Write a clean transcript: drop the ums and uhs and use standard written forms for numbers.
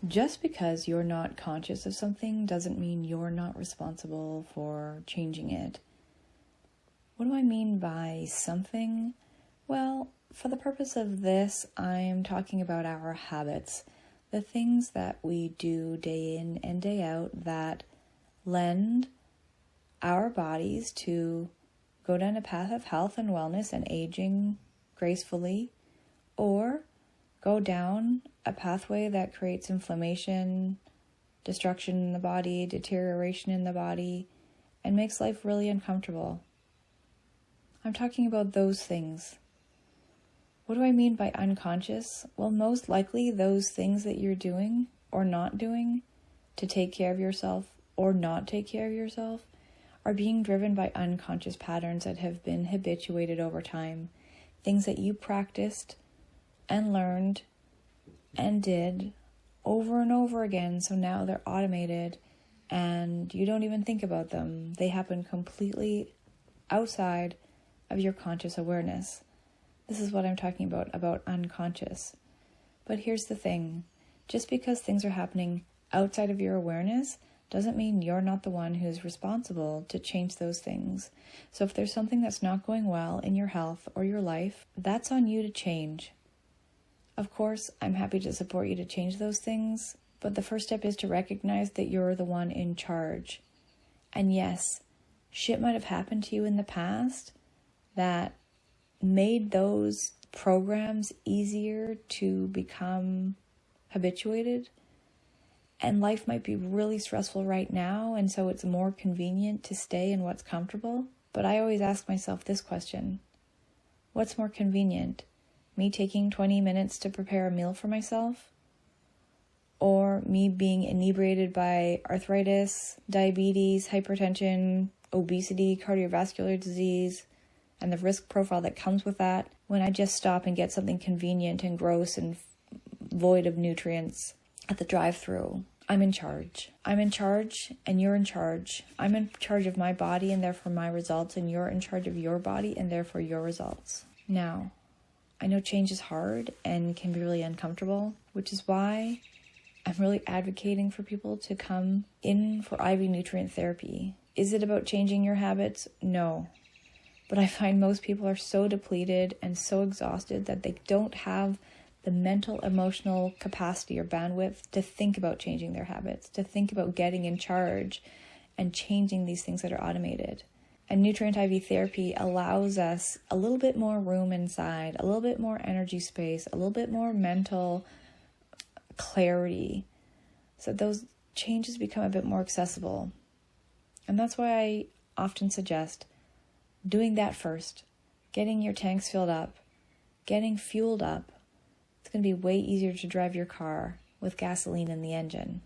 Just because you're not conscious of something doesn't mean you're not responsible for changing it. What do I mean by something? Well, for the purpose of this, I'm talking about our habits, the things that we do day in and day out that lend our bodies to go down a path of health and wellness and aging gracefully, or go down a pathway that creates inflammation, destruction in the body, deterioration in the body, and makes life really uncomfortable. I'm talking about those things. What do I mean by unconscious? Well, most likely those things that you're doing or not doing to take care of yourself or not take care of yourself are being driven by unconscious patterns that have been habituated over time. Things that you practiced and learned and did over and over again, so now they're automated and you don't even think about them. They happen completely outside of your conscious awareness. This is what I'm talking about unconscious. But here's the thing. Just because things are happening outside of your awareness doesn't mean you're not the one who's responsible to change those things. So if there's something that's not going well in your health or your life, that's on you to change. Of course, I'm happy to support you to change those things, but the first step is to recognize that you're the one in charge. And yes, shit might have happened to you in the past that made those programs easier to become habituated. And life might be really stressful right now, and so it's more convenient to stay in what's comfortable. But I always ask myself this question: what's more convenient? Me taking 20 minutes to prepare a meal for myself? Or me being inebriated by arthritis, diabetes, hypertension, obesity, cardiovascular disease, and the risk profile that comes with that, when I just stop and get something convenient and gross and void of nutrients at the drive-thru? I'm in charge. I'm in charge and you're in charge. I'm in charge of my body and therefore my results, and you're in charge of your body and therefore your results. Now, I know change is hard and can be really uncomfortable, which is why I'm really advocating for people to come in for IV nutrient therapy. Is it about changing your habits? No. But I find most people are so depleted and so exhausted that they don't have the mental, emotional capacity or bandwidth to think about changing their habits, to think about getting in charge and changing these things that are automated. And nutrient IV therapy allows us a little bit more room inside, a little bit more energy space, a little bit more mental clarity, so those changes become a bit more accessible. And that's why I often suggest doing that first, getting your tanks filled up, getting fueled up. It's going to be way easier to drive your car with gasoline in the engine.